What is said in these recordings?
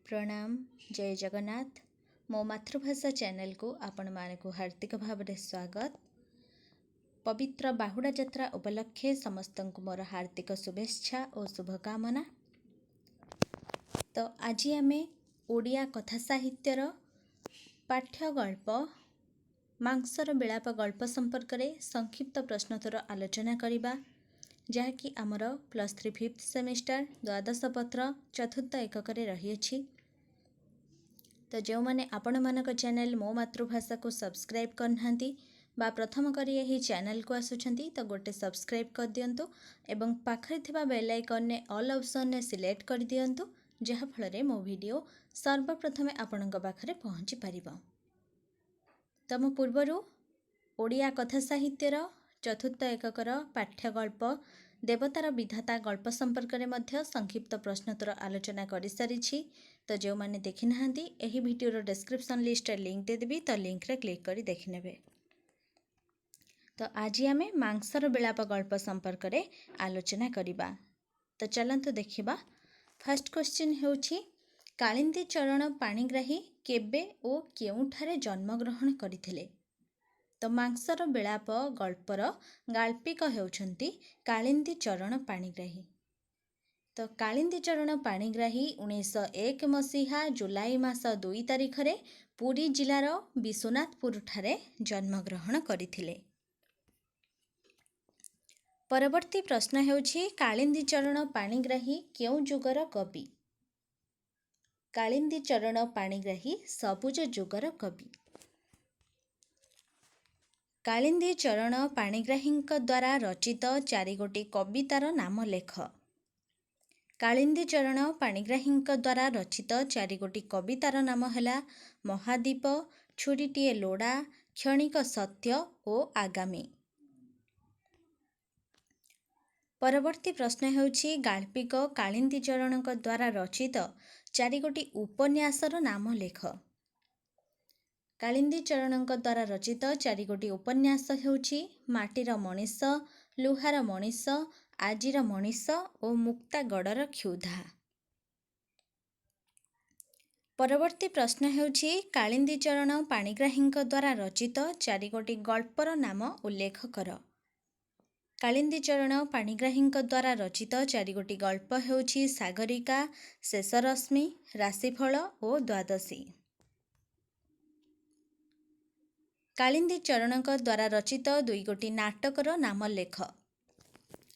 प्रणाम जय जगन्नाथ मो मातृभाषा चैनल को आपण मानक हार्दिक भाव स्वागत। पवित्र बाहुड़ा यात्रा उपलक्षे समस्त को मोर हार्दिक शुभेच्छा और शुभकामना। तो आज आमे ओडिया कथा साहित्यर पाठ्य गल्प मांसर विलाप गल्प संपर्क में संक्षिप्त प्रश्नोत्तर आलोचना करिबा, जहाँकि आमर +3 5th सेमिस्टर द्वादश पत्र चतुर्थ एकक रही। तो जो मैंने आपण मानक चैनल मो मातृभाषा को सब्सक्राइब करना बा प्रथम करी यही चैनल को आसुछंती तो गोटे सब्सक्राइब कर दियंतु एवं पाखरे थिबा बेल आइकन ने ऑल ऑप्शन ने सिलेक्ट कर दियंतु, जहा फल मो वीडियो सर्वप्रथमे आपणक पाखरे पहुँची पारिबो। तो मो पूर्वरु ओडिया कथा साहित्यर चतुर्थ एककर पाठ्य गल्प देवतार विधाता गल्प संपर्क में मध्य संक्षिप्त प्रश्नोत्तर आलोचना कर सारी। तो जो मैंने देखी ना यही वीडियो डिस्क्रिप्शन लिस्ट लिंक दे देबी, तो लिंक रे क्लिक करी देखि नेबे। तो आज आमे मांसर विलाप गल्प संपर्क में आलोचना करिबा। तो चलंतु देखिबा। फर्स्ट क्वेश्चन हेउछि कालिंदी चरण पाणिग्राही केबे ओ केउठारे जन्मग्रहण करथिले। तो मांसर विलाप गल्पर गाल्पिक हेउछंती कालिंदी चरण पाणिग्राही। तो कालिंदी चरण पाणिग्राही 1901 मसीहा जुलाई मास 2 तारिख रे पुरी जिलार विश्वनाथपुर ठारे जन्मग्रहण करथिले। परवर्ती प्रश्न हेउछि कालिंदी चरण पाणिग्राही केउ जुगर कवि। कालिंदी चरण पाणिग्राही सबुज जुगर कवि। कालिंदी चरण पाणिग्राही द्वारा रचित 4 गोटी कवितार नाम लेख। कालिंदी चरण पाणिग्राही द्वारा रचित 4 गोटी कवितार नाम हैला महादीप, छुरीटीए लोड़ा, क्षणिक सत्य और आगामी। परवर्ती प्रश्न हेउछि गाल्पिक कालिंदी चरण द्वारा रचित 4 गोटी उपन्यासर नाम लेख। कालिंदी चरण द्वारा रचित 4 गोटी उपन्यास हेउछि माटीर मनीष, लुहार मनीष, आजिर मनीष और मुक्तागढ़र क्षुधा। परवर्ती प्रश्न हेउछि कालिंदी चरण पाणिग्राही द्वारा रचित 4 गोटी गल्पर नाम उल्लेख कर। कालिंदी चरण पाणिग्राही द्वारा रचित 4 गोटी गल्प हेउछि सागरिका, शेषरश्मि, राशिफल और द्वादशी। कालिंदी चरण द्वारा रचित 2 गोटी नाटकर नाम लेख।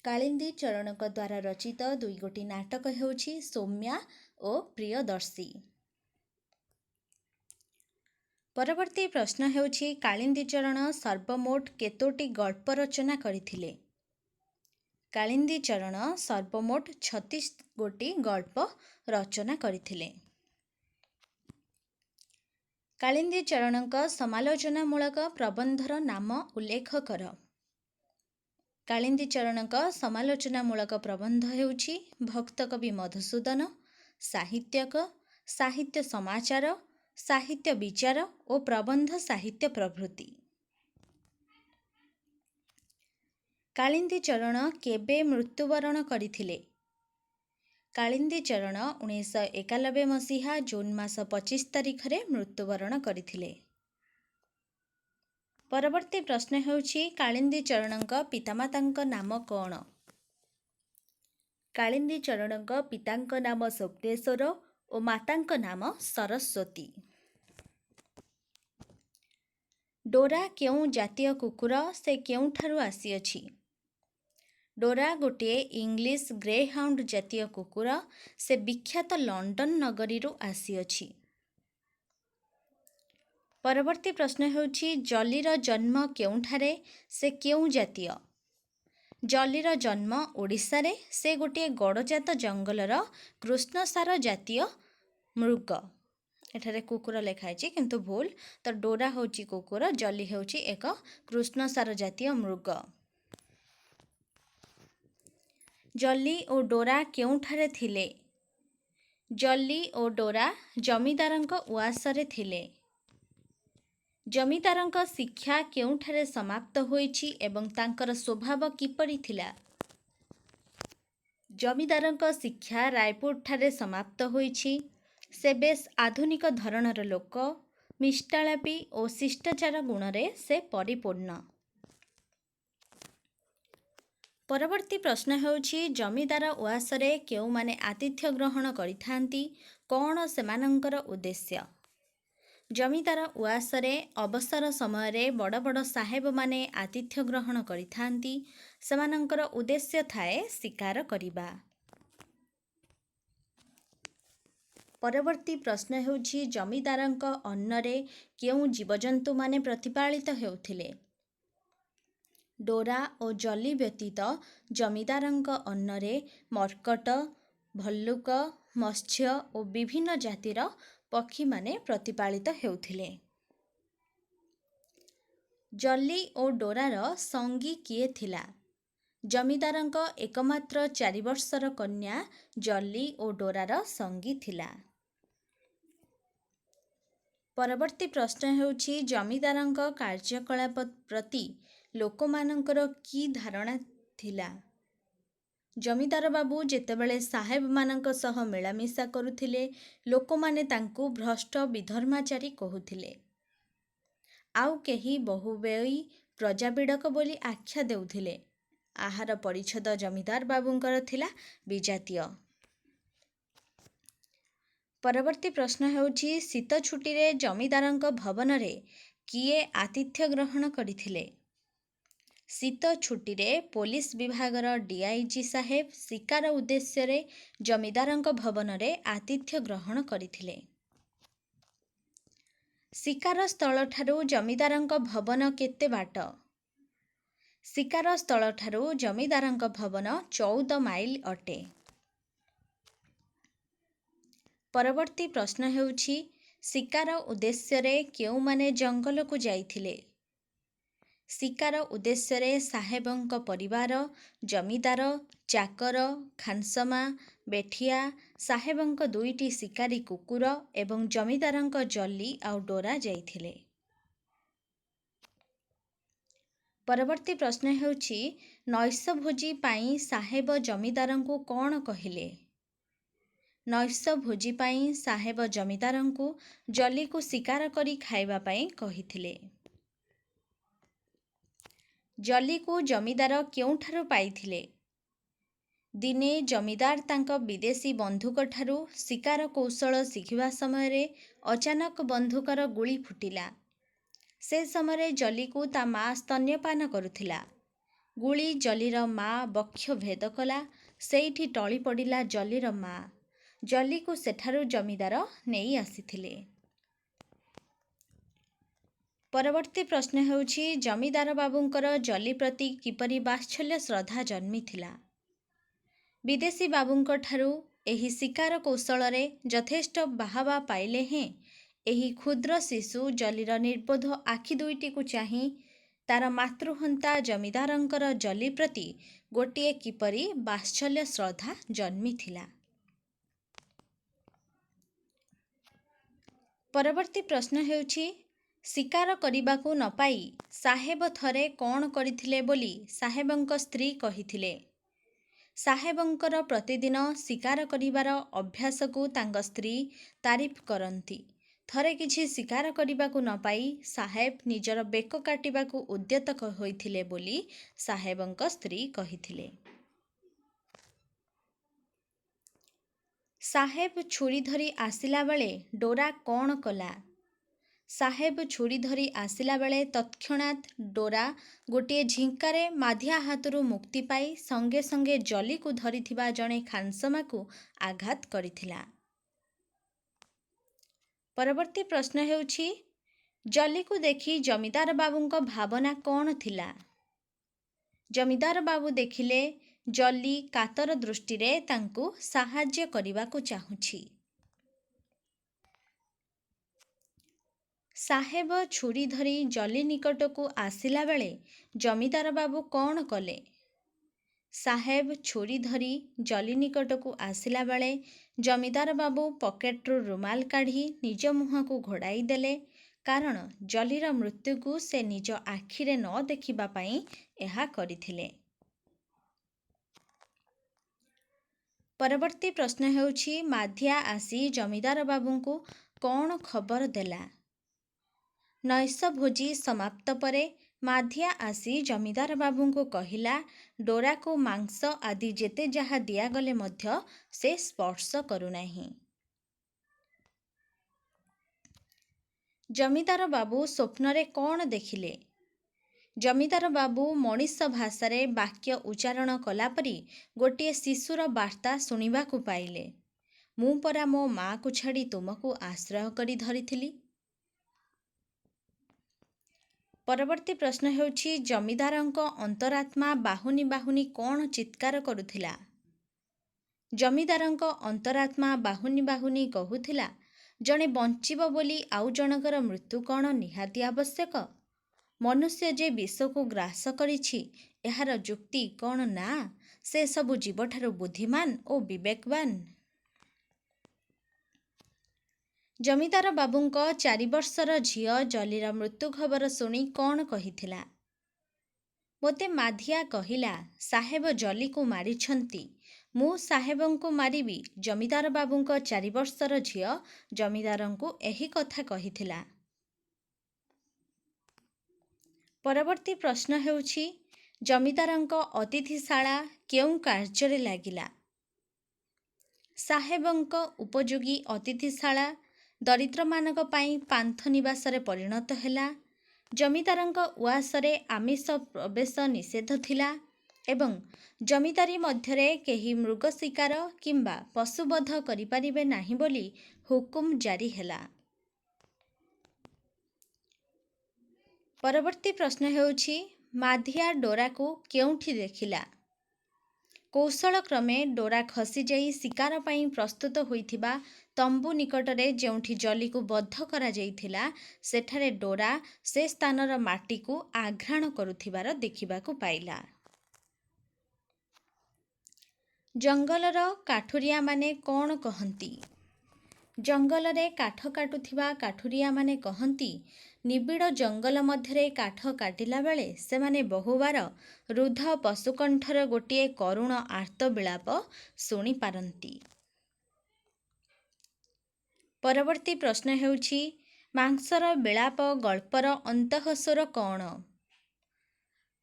कालिंदी चरण द्वारा रचित 2 गोटी नाटक हेउछि सौम्या और प्रियदर्शी। परवर्ती प्रश्न हेउछि कालिंदी चरण सर्वमोट केतोटी गल्प रचना करथिले। कालिंदी चरण सर्वमोट 36 गोटी गल्प रचना करथिले। कालिंदी चरणक समालोचनामूलक प्रबंधर नाम उल्लेख कर। कालिंदी चरणक समालोचनामूलक प्रबंध हेउछि भक्त कवि मधुसूदन, साहित्यक, साहित्य समाचार, साहित्य विचार और प्रबंध साहित्य प्रभृति। कालिंदी चरण केबे मृत्युवरण करथिले। कालिंदी चरण 1991 मसीहा जून मास 25 तारिख रे मृत्युवरण करथिले। परवर्ती प्रश्न हेउछि कालिंदी चरणक पितामातांक नाम कोण। कालिंदी चरणक पितांक नाम स्वप्नेश्वर और मातांक नाम सरस्वती। डोरा केउ जातीय कुकुर से केउठारु आसीअछि। डोरा गोटे इंग्लिश ग्रे हाउंड जातीय कुकुर से विख्यात लंडन नगरी आसीअछि। परवर्ती प्रश्न हेउछि जलीर जन्म केउठारे से केउ जातीय। जलीर जन्म ओडिशा रे से गोटे गड़जात जंगलर कृष्णसार जातीय मृग। एठारे कुकुर लिखाई किंतु भूल, तो डोरा होची कुकुर, जली होची एक कृष्णसार जातीय मृग। जली और डोरा केउठारे थिले। जली और डोरा जमीदारंक उआसरे थिले। जमीदारंक शिक्षा केउठारे समाप्त होईछि एवं तांकर स्वभाव किपरि थिला। जमीदारंक शिक्षा रायपुर ठारे समाप्त होईछि। ସେ ବେଶ୍ ଆଧୁନିକ ଧରଣର ଲୋକ, ମିଷ୍ଟାଳାପୀ ଓ ଶିଷ୍ଟାଚାର ଗୁଣରେ ସେ ପରିପୂର୍ଣ୍ଣ। ପରବର୍ତ୍ତୀ ପ୍ରଶ୍ନ ହେଉଛି ଜମିଦାର ଉଆସରେ କେଉଁମାନେ ଆତିଥ୍ୟ ଗ୍ରହଣ କରିଥାନ୍ତି? କ'ଣ ସେମାନଙ୍କର ଉଦ୍ଦେଶ୍ୟ? ଜମିଦାର ଉଆସରେ ଅବସର ସମୟରେ ବଡ଼ ବଡ଼ ସାହେବମାନେ ଆତିଥ୍ୟ ଗ୍ରହଣ କରିଥାନ୍ତି। ସେମାନଙ୍କର ଉଦ୍ଦେଶ୍ୟ ଥାଏ ଶିକାର କରିବା। ପରବର୍ତ୍ତୀ ପ୍ରଶ୍ନ ହେଉଛି ଜମିଦାରଙ୍କ ଅନ୍ନରେ କେଉଁ ଜୀବଜନ୍ତୁମାନେ ପ୍ରତିପାଳିତ ହେଉଥିଲେ? ଡୋରା ଓ ଜଲି ବ୍ୟତୀତ ଜମିଦାରଙ୍କ ଅନ୍ନରେ ମର୍କଟ, ଭଲ୍ଲୁକ, ମତ୍ସ୍ୟ ଓ ବିଭିନ୍ନ ଜାତିର ପକ୍ଷୀମାନେ ପ୍ରତିପାଳିତ ହେଉଥିଲେ। ଜଲି ଓ ଡୋରାର ସଙ୍ଗୀ କିଏ ଥିଲା? ଜମିଦାରଙ୍କ ଏକମାତ୍ର 4 ବର୍ଷର କନ୍ୟା ଜଲି ଓ ଡୋରାର ସଙ୍ଗୀ ଥିଲା। ପରବର୍ତ୍ତୀ ପ୍ରଶ୍ନ ହେଉଛି ଜମିଦାରଙ୍କ କାର୍ଯ୍ୟକଳାପ ପ୍ରତି ଲୋକମାନଙ୍କର କି ଧାରଣା ଥିଲା? ଜମିଦାର ବାବୁ ଯେତେବେଳେ ସାହେବମାନଙ୍କ ସହ ମିଳାମିଶା କରୁଥିଲେ, ଲୋକମାନେ ତାଙ୍କୁ ଭ୍ରଷ୍ଟ ବିଧର୍ମାଚାରୀ କହୁଥିଲେ। ଆଉ କେହି ବହୁବେଇ ପ୍ରଜାବିଡ଼କ ବୋଲି ଆଖ୍ୟା ଦେଉଥିଲେ। ଆହାର ପରିଚ୍ଛଦ ଜମିଦାର ବାବୁଙ୍କର ଥିଲା ବିଜାତୀୟ। ପରବର୍ତ୍ତୀ ପ୍ରଶ୍ନ ହେଉଛି ଶୀତ ଛୁଟିରେ ଜମିଦାରଙ୍କ ଭବନରେ କିଏ ଆତିଥ୍ୟ ଗ୍ରହଣ କରିଥିଲେ? ଶୀତ ଛୁଟିରେ ପୋଲିସ ବିଭାଗର ଡିଆଇଜି ସାହେବ ଶିକାର ଉଦ୍ଦେଶ୍ୟରେ ଜମିଦାରଙ୍କ ଭବନରେ ଆତିଥ୍ୟ ଗ୍ରହଣ କରିଥିଲେ। ଶିକାର ସ୍ଥଳଠାରୁ ଜମିଦାରଙ୍କ ଭବନ କେତେ ବାଟ? ଶିକାର ସ୍ଥଳଠାରୁ ଜମିଦାରଙ୍କ ଭବନ 14 ମାଇଲ ଅଟେ। ପରବର୍ତ୍ତୀ ପ୍ରଶ୍ନ ହେଉଛି ଶିକାର ଉଦ୍ଦେଶ୍ୟରେ କେଉଁମାନେ ଜଙ୍ଗଲକୁ ଯାଇଥିଲେ? ଶିକାର ଉଦ୍ଦେଶ୍ୟରେ ସାହେବଙ୍କ ପରିବାର, ଜମିଦାର, ଚାକର, ଖାନସମା, ବେଠିଆ, ସାହେବଙ୍କ 2ଟି ଶିକାରୀ କୁକୁର ଏବଂ ଜମିଦାରଙ୍କ ଜଲି ଆଉ ଡୋରା ଯାଇଥିଲେ। ପରବର୍ତ୍ତୀ ପ୍ରଶ୍ନ ହେଉଛି ନୈଶ ଭୋଜି ପାଇଁ ସାହେବ ଜମିଦାରଙ୍କୁ କ'ଣ କହିଲେ? ନୈଶ ଭୋଜି ପାଇଁ ସାହେବ ଜମିଦାରଙ୍କୁ ଜଲିକୁ ଶିକାର କରି ଖାଇବା ପାଇଁ କହିଥିଲେ। ଜଲିକୁ ଜମିଦାର କେଉଁଠାରୁ ପାଇଥିଲେ? ଦିନେ ଜମିଦାର ତାଙ୍କ ବିଦେଶୀ ବନ୍ଧୁଙ୍କଠାରୁ ଶିକାର କୌଶଳ ଶିଖିବା ସମୟରେ ଅଚାନକ ବନ୍ଧୁକର ଗୁଳି ଫୁଟିଲା। ସେ ସମୟରେ ଜଲିକୁ ତା ମା ସ୍ତନ୍ୟପାନ କରୁଥିଲା। ଗୁଳି ଜଲିର ମା ବକ୍ଷ ଭେଦ କଲା। ସେଇଠି ଟଳି ପଡ଼ିଲା ଜଲିର ମା। ଜଲିକୁ ସେଠାରୁ ଜମିଦାର ନେଇ ଆସିଥିଲେ। ପରବର୍ତ୍ତୀ ପ୍ରଶ୍ନ ହେଉଛି ଜମିଦାର ବାବୁଙ୍କର ଜଲି ପ୍ରତି କିପରି ବାତ୍ସଲ୍ୟ ଶ୍ରଦ୍ଧା ଜନ୍ମିଥିଲା? ବିଦେଶୀ ବାବୁଙ୍କଠାରୁ ଏହି ଶିକାର କୌଶଳରେ ଯଥେଷ୍ଟ ବାହାବା ପାଇଲେ ହେଁ ଏହି କ୍ଷୁଦ୍ର ଶିଶୁ ଜଲିର ନିର୍ବୋଧ ଆଖି ଦୁଇଟିକୁ ଚାହିଁ ତାର ମାତୃହନ୍ତା ଜମିଦାରଙ୍କର ଜଲି ପ୍ରତି ଗୋଟିଏ କିପରି ବାତ୍ସଲ୍ୟ ଶ୍ରଦ୍ଧା ଜନ୍ମିଥିଲା। ପରବର୍ତ୍ତୀ ପ୍ରଶ୍ନ ହେଉଛି ଶିକାର କରିବାକୁ ନ ପାଇ ସାହେବ ଥରେ କ'ଣ କରିଥିଲେ ବୋଲି ସାହେବଙ୍କ ସ୍ତ୍ରୀ କହିଥିଲେ? ସାହେବଙ୍କର ପ୍ରତିଦିନ ଶିକାର କରିବାର ଅଭ୍ୟାସକୁ ତାଙ୍କ ସ୍ତ୍ରୀ ତାରିଫ କରନ୍ତି। ଥରେ କିଛି ଶିକାର କରିବାକୁ ନ ପାଇ ସାହେବ ନିଜର ବେକ କାଟିବାକୁ ଉଦ୍ୟତ ହୋଇଥିଲେ ବୋଲି ସାହେବଙ୍କ ସ୍ତ୍ରୀ କହିଥିଲେ। ସାହେବ ଛୁରୀ ଧରି ଆସିଲା ବେଳେ ଡୋରା କ'ଣ କଲା? ସାହେବ ଛୁରୀ ଧରି ଆସିଲା ବେଳେ ତତ୍କ୍ଷଣାତ୍ ଡୋରା ଗୋଟିଏ ଝିଙ୍କାରେ ମାଧିଆ ହାତରୁ ମୁକ୍ତି ପାଇ ସଙ୍ଗେ ସଙ୍ଗେ ଜଲିକୁ ଧରିଥିବା ଜଣେ ଖାନସମାକୁ ଆଘାତ କରିଥିଲା। ପରବର୍ତ୍ତୀ ପ୍ରଶ୍ନ ହେଉଛି ଜଲିକୁ ଦେଖି ଜମିଦାର ବାବୁଙ୍କ ଭାବନା କ'ଣ ଥିଲା? ଜମିଦାର ବାବୁ ଦେଖିଲେ ଜଲି କାତର ଦୃଷ୍ଟିରେ ତାଙ୍କୁ ସାହାଯ୍ୟ କରିବାକୁ ଚାହୁଁଛି। ସାହେବ ଛୁରୀ ଧରି ଜଲି ନିକଟକୁ ଆସିଲା ବେଳେ ଜମିଦାର ବାବୁ କ'ଣ କଲେ? ସାହେବ ଛୁରୀ ଧରି ଜଲି ନିକଟକୁ ଆସିଲା ବେଳେ ଜମିଦାର ବାବୁ ପକେଟରୁ ରୁମାଲ କାଢ଼ି ନିଜ ମୁହଁକୁ ଘୋଡ଼ାଇ ଦେଲେ। କାରଣ ଜଲିର ମୃତ୍ୟୁକୁ ସେ ନିଜ ଆଖିରେ ନ ଦେଖିବା ପାଇଁ ଏହା କରିଥିଲେ। ପରବର୍ତ୍ତୀ ପ୍ରଶ୍ନ ହେଉଛି ମାଧିଆ ଆସି ଜମିଦାର ବାବୁଙ୍କୁ କ'ଣ ଖବର ଦେଲା? ନୈଶ ଭୋଜି ସମାପ୍ତ ପରେ ମାଧିଆ ଆସି ଜମିଦାର ବାବୁଙ୍କୁ କହିଲା, ଡୋରାକୁ ମାଂସ ଆଦି ଯେତେ ଯାହା ଦିଆଗଲେ ମଧ୍ୟ ସେ ସ୍ପର୍ଶ କରୁନାହିଁ। ଜମିଦାର ବାବୁ ସ୍ୱପ୍ନରେ କ'ଣ ଦେଖିଲେ? ଜମିଦାର ବାବୁ ମଣିଷ ଭାଷାରେ ବାକ୍ୟ ଉଚ୍ଚାରଣ କଲାପରି ଗୋଟିଏ ଶିଶୁର ବାର୍ତ୍ତା ଶୁଣିବାକୁ ପାଇଲେ। ମୁଁ ପରା ମୋ ମାଆକୁ ଛାଡ଼ି ତୁମକୁ ଆଶ୍ରୟ କରି ଧରିଥିଲି। ପରବର୍ତ୍ତୀ ପ୍ରଶ୍ନ ହେଉଛି ଜମିଦାରଙ୍କ ଅନ୍ତରାତ୍ମା ବାହୁନି ବାହୁନି କ'ଣ ଚିତ୍କାର କରୁଥିଲା? ଜମିଦାରଙ୍କ ଅନ୍ତରାତ୍ମା ବାହୁନି ବାହୁନି କହୁଥିଲା, ଜଣେ ବଞ୍ଚିବ ବୋଲି ଆଉ ଜଣଙ୍କର ମୃତ୍ୟୁ କ'ଣ ନିହାତି ଆବଶ୍ୟକ? ମନୁଷ୍ୟ ଯେ ବିଶ୍ୱକୁ ଗ୍ରାସ କରିଛି, ଏହାର ଯୁକ୍ତି କ'ଣ ନା ସେ ସବୁ ଜୀବଠାରୁ ବୁଦ୍ଧିମାନ ଓ ବିବେକବାନ? ଜମିଦାର ବାବୁଙ୍କ 4 ବର୍ଷର ଝିଅ ଜଲିର ମୃତ୍ୟୁ ଖବର ଶୁଣି କ'ଣ କହିଥିଲା? ମୋତେ ମାଧିଆ କହିଲା, ସାହେବ ଜଲିକୁ ମାରିଛନ୍ତି। ମୁଁ ସାହେବଙ୍କୁ ମାରିବି। ଜମିଦାର ବାବୁଙ୍କ 4 ବର୍ଷର ଝିଅ ଜମିଦାରଙ୍କୁ ଏହି କଥା କହିଥିଲା। ପରବର୍ତ୍ତୀ ପ୍ରଶ୍ନ ହେଉଛି ଜମିଦାରଙ୍କ ଅତିଥିଶାଳା କେଉଁ କାର୍ଯ୍ୟରେ ଲାଗିଲା? ସାହେବଙ୍କ ଉପଯୋଗୀ ଅତିଥିଶାଳା ଦରିଦ୍ରମାନଙ୍କ ପାଇଁ ପାନ୍ଥ ନିବାସରେ ପରିଣତ ହେଲା। ଜମିଦାରଙ୍କ ଉଆସରେ ଆମିଷ ପ୍ରବେଶ ନିଷେଧ ଥିଲା ଏବଂ ଜମିଦାରୀ ମଧ୍ୟରେ କେହି ମୃଗ ଶିକାର କିମ୍ବା ପଶୁବଧ କରିପାରିବେ ନାହିଁ ବୋଲି ହୁକୁମ ଜାରି ହେଲା। ପରବର୍ତ୍ତୀ ପ୍ରଶ୍ନ ହେଉଛି ମାଧିଆ ଡୋରାକୁ କେଉଁଠି ଦେଖିଲା? କୌଶଳକ୍ରମେ ଡୋରା ଖସିଯାଇ ଶିକାର ପାଇଁ ପ୍ରସ୍ତୁତ ହୋଇଥିବା ତମ୍ବୁ ନିକଟରେ ଯେଉଁଠି ଜଲିକୁ ବଦ୍ଧ କରାଯାଇଥିଲା, ସେଠାରେ ଡୋରା ସେ ସ୍ଥାନର ମାଟିକୁ ଆଘ୍ରାଣ କରୁଥିବାର ଦେଖିବାକୁ ପାଇଲା। ଜଙ୍ଗଲର କାଠୁରିଆମାନେ କ'ଣ କହନ୍ତି? ଜଙ୍ଗଲରେ କାଠ କାଟୁଥିବା କାଠୁରିଆମାନେ କହନ୍ତି, ନିବିଡ଼ ଜଙ୍ଗଲ ମଧ୍ୟରେ କାଠ କାଟିଲା ବେଳେ ସେମାନେ ବହୁବାର ରୁଦ୍ଧ ପଶୁକଣ୍ଠର ଗୋଟିଏ କରୁଣ ଆର୍ତ୍ତବିଳାପ ଶୁଣିପାରନ୍ତି। ପରବର୍ତ୍ତୀ ପ୍ରଶ୍ନ ହେଉଛି ମାଂସର ବିଳାପ ଗଳ୍ପର ଅନ୍ତଃସ୍ୱର କ'ଣ?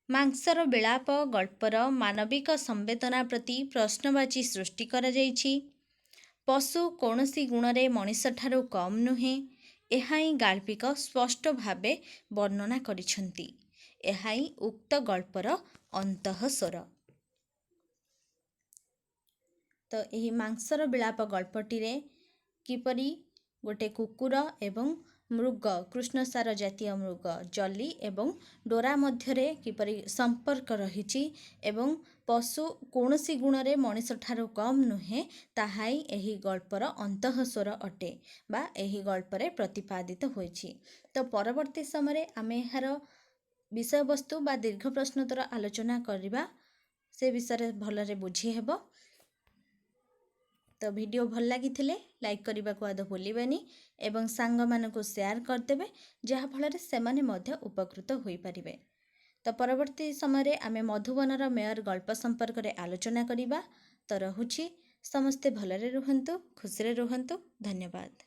ମାଂସର ବିଳାପ ଗଳ୍ପର ମାନବିକ ସମ୍ବେଦନା ପ୍ରତି ପ୍ରଶ୍ନବାଚୀ ସୃଷ୍ଟି କରାଯାଇଛି। ପଶୁ କୌଣସି ଗୁଣରେ ମଣିଷଠାରୁ କମ୍ ନୁହେଁ, ଏହା ହିଁ ଗାଳ୍ପିକ ସ୍ପଷ୍ଟ ଭାବେ ବର୍ଣ୍ଣନା କରିଛନ୍ତି। ଏହା ହିଁ ଉକ୍ତ ଗଳ୍ପର ଅନ୍ତଃସ୍ୱର। ତ ଏହି ମାଂସର ବିଳାପ ଗଳ୍ପଟିରେ କିପରି ଗୋଟେ କୁକୁର ଏବଂ ମୃଗ, କୃଷ୍ଣସାର ଜାତୀୟ ମୃଗ ଜଲି ଏବଂ ଡୋରା ମଧ୍ୟରେ କିପରି ସମ୍ପର୍କ ରହିଛି ଏବଂ ପଶୁ କୌଣସି ଗୁଣରେ ମଣିଷଠାରୁ କମ୍ ନୁହେଁ, ତାହା ହିଁ ଏହି ଗଳ୍ପର ଅନ୍ତଃସ୍ୱର ଅଟେ ବା ଏହି ଗଳ୍ପରେ ପ୍ରତିପାଦିତ ହୋଇଛି। ତ ପରବର୍ତ୍ତୀ ସମୟରେ ଆମେ ଏହାର ବିଷୟବସ୍ତୁ ବା ଦୀର୍ଘ ପ୍ରଶ୍ନୋତ୍ତର ଆଲୋଚନା କରିବା, ସେ ବିଷୟରେ ଭଲରେ ବୁଝି ହେବ। ତ ଭିଡ଼ିଓ ଭଲ ଲାଗିଥିଲେ ଲାଇକ୍ କରିବାକୁ ଆଦୌ ଭୁଲିବେନି ଏବଂ ସାଙ୍ଗମାନଙ୍କୁ ସେୟାର କରିଦେବେ, ଯାହାଫଳରେ ସେମାନେ ମଧ୍ୟ ଉପକୃତ ହୋଇପାରିବେ। ତ ପରବର୍ତ୍ତୀ ସମୟରେ ଆମେ ମଧୁବନର ମେୟର ଗଳ୍ପ ସମ୍ପର୍କରେ ଆଲୋଚନା କରିବା। ତ ରହୁଛି, ସମସ୍ତେ ଭଲରେ ରୁହନ୍ତୁ, ଖୁସିରେ ରୁହନ୍ତୁ। ଧନ୍ୟବାଦ।